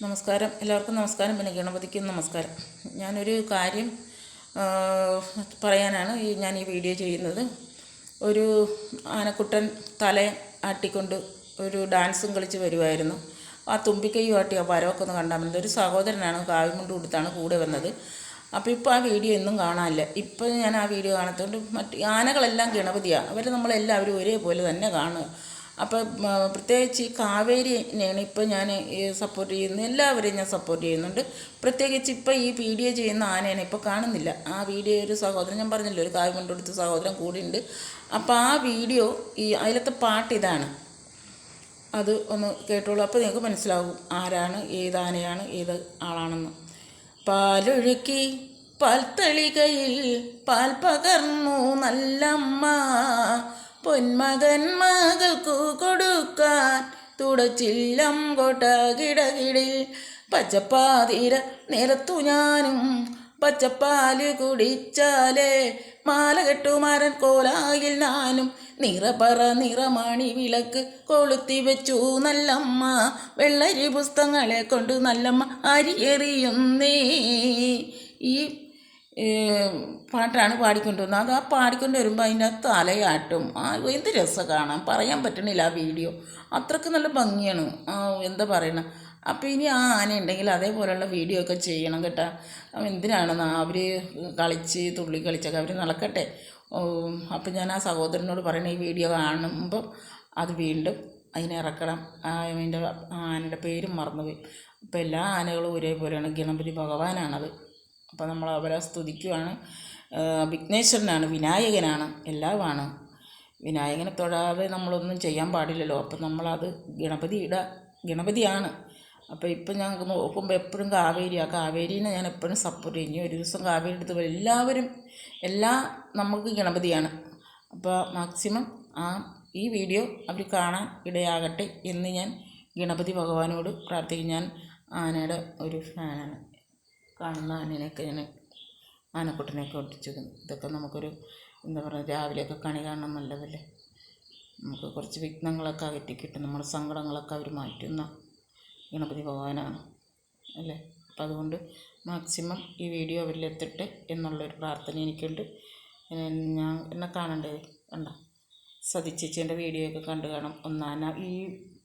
നമസ്കാരം, എല്ലാവർക്കും നമസ്കാരം. പിന്നെ ഗണപതിക്കും നമസ്കാരം. ഞാനൊരു കാര്യം പറയാനാണ് ഞാൻ ഈ വീഡിയോ ചെയ്യുന്നത്. ഒരു ആനക്കുട്ടൻ തല ആട്ടിക്കൊണ്ട് ഒരു ഡാൻസും കളിച്ച് വരുമായിരുന്നു. ആ തുമ്പിക്കൈയും ആട്ടി ആ വരവൊക്കെ ഒന്ന് കണ്ടാൽ മതി. ഒരു സഹോദരനാണ്, കാവിമുണ്ട് കൊടുത്താണ് കൂടെ വന്നത്. അപ്പോൾ ഇപ്പോൾ ആ വീഡിയോ ഒന്നും കാണാനില്ല. ഇപ്പോൾ ഞാൻ ആ വീഡിയോ കാണാത്തതുകൊണ്ട് മറ്റ് ആനകളെല്ലാം ഗണപതിയാണ്. അവർ നമ്മളെല്ലാവരും ഒരേപോലെ തന്നെ കാണുക. അപ്പം പ്രത്യേകിച്ച് ഈ കാവേരിനെയാണ് ഇപ്പോൾ ഞാൻ സപ്പോർട്ട് ചെയ്യുന്നത്. എല്ലാവരെയും ഞാൻ സപ്പോർട്ട് ചെയ്യുന്നുണ്ട്. പ്രത്യേകിച്ച് ഇപ്പോൾ ഈ വീഡിയോ ചെയ്യുന്ന ആനേനെ ഇപ്പോൾ കാണുന്നില്ല. ആ വീഡിയോ ഒരു സഹോദരൻ, ഞാൻ പറഞ്ഞല്ലോ, ഒരു കായ് കൊണ്ടെടുത്ത സഹോദരൻ കൂടിയുണ്ട്. അപ്പോൾ ആ വീഡിയോ അതിലത്തെ പാട്ട് ഇതാണ്. അത് ഒന്ന് കേട്ടോളൂ. അപ്പോൾ നിങ്ങൾക്ക് മനസ്സിലാവും ആരാണ്, ഏത് ആനയാണ്, ഏത് ആളാണെന്ന്. പാലൊഴുക്കി പാൽത്തളികയിൽ പാൽ പകർന്നു നല്ലമ്മ, പൊന്മകൻ മകൾക്കു കൊടുക്കാൻ തുടച്ചില്ലം കൊട്ട കിടകിടിൽ. പച്ചപ്പാതിര നിരത്തു ഞാനും പച്ചപ്പാല് കുടിച്ചാലേ മാല കെട്ടുമാരൻ കോലായിൽ ഞാനും നിറപറ നിറമണി വിളക്ക് കൊളുത്തി വെച്ചു നല്ലമ്മ. വെള്ളരി പുസ്തകങ്ങളെ കൊണ്ട് നല്ലമ്മ അരിയെറിയുന്നേ. ഈ പാട്ടാണ് പാടിക്കൊണ്ടുവന്നത്. അത് ആ പാടിക്കൊണ്ട് വരുമ്പോൾ അതിൻ്റെ തലയാട്ടും എന്ത് രസം കാണാൻ, പറയാൻ പറ്റണില്ല. ആ വീഡിയോ അത്രയ്ക്ക് നല്ല ഭംഗിയാണ്. എന്താ പറയണ. അപ്പോൾ ഇനി ആ ആന ഉണ്ടെങ്കിൽ അതേപോലെയുള്ള വീഡിയോ ഒക്കെ ചെയ്യണം കേട്ടോ. എന്തിനാണ് അവർ കളിച്ച് തുള്ളി കളിച്ചൊക്കെ അവർ നടക്കട്ടെ. അപ്പം ഞാൻ ആ സഹോദരനോട് പറയണ, ഈ വീഡിയോ കാണുമ്പം അത് വീണ്ടും അതിനെ ഇറക്കണം. അതിൻ്റെ ആനയുടെ പേരും മറന്നുപോയി. അപ്പോൾ എല്ലാ ആനകളും ഒരേപോലെയാണ്. ഗണപതി ഭഗവാനാണത്. അപ്പോൾ നമ്മൾ അവരെ സ്തുതിക്കുവാണ്. വിഘ്നേശ്വരനാണ്, വിനായകനാണ്, എല്ലാമാണ്. വിനായകനെ തൊഴാതെ നമ്മളൊന്നും ചെയ്യാൻ പാടില്ലല്ലോ. അപ്പം നമ്മളത് ഗണപതിയാണ്. അപ്പോൾ ഇപ്പം ഞാൻ നോക്കുമ്പോൾ എപ്പോഴും കാവേരീനെ ഞാൻ എപ്പോഴും സപ്പോർട്ട് ചെയ്യും. ഇനി ഒരു ദിവസം കാവേരി എടുത്ത് എല്ലാവരും നമുക്ക് ഗണപതിയാണ്. അപ്പോൾ മാക്സിമം ഈ വീഡിയോ അവർ കാണാൻ ഇടയാകട്ടെ എന്ന് ഞാൻ ഗണപതി ഭഗവാനോട് പ്രാർത്ഥിക്കും. ഞാൻ ആനയുടെ ഒരു ഫാനാണ്. കാണുന്ന ആനേനെയൊക്കെ ഞാൻ ആനക്കുട്ടനെയൊക്കെ ഒട്ടിച്ചത്. ഇതൊക്കെ നമുക്കൊരു എന്താ പറയുക, രാവിലെയൊക്കെ കണി കാണാൻ നല്ലതല്ലേ. നമുക്ക് കുറച്ച് വിഘ്നങ്ങളൊക്കെ അകറ്റിക്കിട്ടും. നമ്മുടെ സങ്കടങ്ങളൊക്കെ അവർ മാറ്റുന്ന ഗണപതി ഭഗവാനാണ് അല്ലേ. അപ്പം അതുകൊണ്ട് മാക്സിമം ഈ വീഡിയോ അവരിലെത്തട്ടെ എന്നുള്ളൊരു പ്രാർത്ഥന എനിക്കുണ്ട്. ഞാൻ എന്നെ കാണണ്ടേ, കണ്ട സതിച്ചേച്ചീൻ്റെ വീഡിയോ ഒക്കെ കണ്ടു കാണും. ഒന്നാന ഈ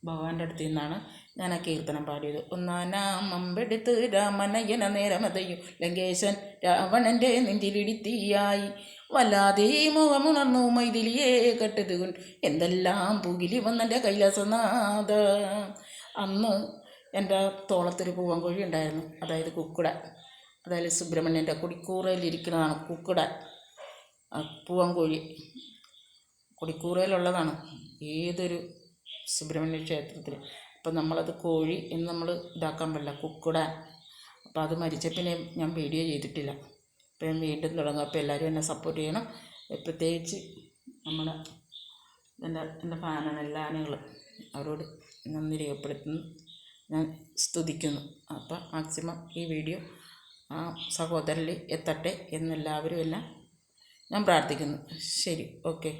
ഭഗവാന്റെ അടുത്ത് നിന്നാണ് ഞാൻ ആ കീർത്തനം പാടിയത്. ഒന്നാന മമ്പെടുത്ത് രാമനയന നേരമതയും ലങ്കേശൻ രാവണൻ്റെ നെഞ്ചിലിടിത്തിയായി വല്ലാതെ മുഖമുണർന്നു മൈഥിലിയെ കെട്ടതുകൊണ്ട് എന്തെല്ലാം പുകിലി വന്നെൻ്റെ കൈലാസനാഥ. അന്ന് എൻ്റെ തോളത്തൊരു പൂവൻകോഴി ഉണ്ടായിരുന്നു. അതായത് കുക്കുട. അതായത് സുബ്രഹ്മണ്യൻ്റെ കൊടിക്കൂറയിലിരിക്കുന്നതാണ് കുക്കുട. പൂവൻകോഴി കൊടിക്കൂറയിലുള്ളതാണ് ഏതൊരു സുബ്രഹ്മണ്യ ക്ഷേത്രത്തിൽ. അപ്പം നമ്മളത് കോഴി എന്ന് നമ്മൾ ഇതാക്കാൻ പാടില്ല, കുക്കുട. അപ്പോൾ അത് മരിച്ച പിന്നെ ഞാൻ വീഡിയോ ചെയ്തിട്ടില്ല. അപ്പം ഞാൻ വീണ്ടും തുടങ്ങും. അപ്പോൾ എല്ലാവരും എന്നെ സപ്പോർട്ട് ചെയ്യണം. പ്രത്യേകിച്ച് എൻ്റെ ഫാനാണ് എല്ലാ ആനകളും. അവരോട് നന്ദി രേഖപ്പെടുത്തുന്നു, ഞാൻ സ്തുതിക്കുന്നു. അപ്പം മാക്സിമം ഈ വീഡിയോ ആ സഹോദരനിൽ എത്തട്ടെ എന്നെല്ലാവരും എല്ലാം ഞാൻ പ്രാർത്ഥിക്കുന്നു. ശരി, ഓക്കെ.